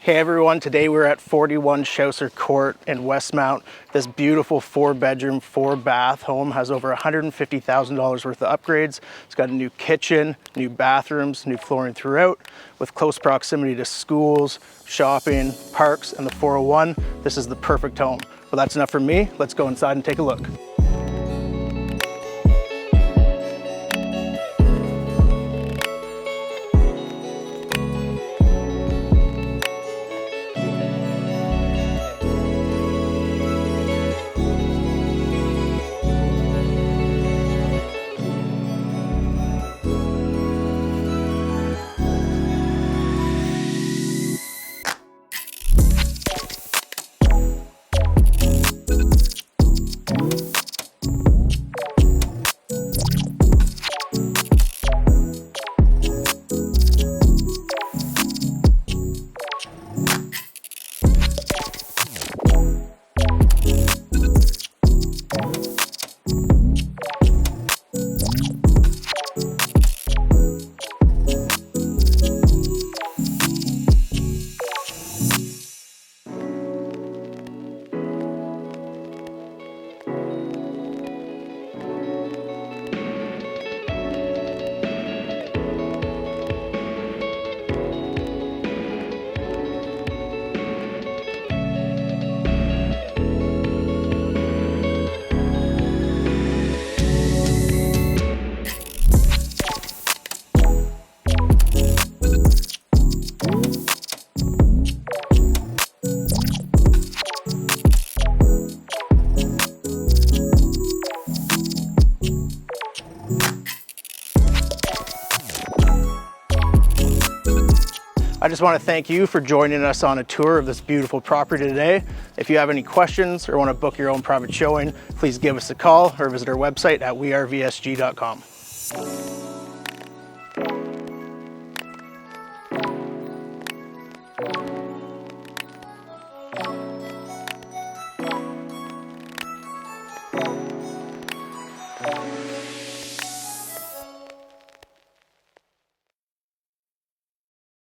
Hey everyone, today we're at 41 Chaucer Court in Westmount. This beautiful 4-bedroom, 4-bath home has over $150,000 worth of upgrades. It's got a new kitchen, new bathrooms, new flooring throughout, with close proximity to schools, shopping, parks, and the 401. This is the perfect home. Well, that's enough for me. Let's go inside and take a look. I just want to thank you for joining us on a tour of this beautiful property today. If you have any questions or want to book your own private showing, please give us a call or visit our website at wearevsg.com.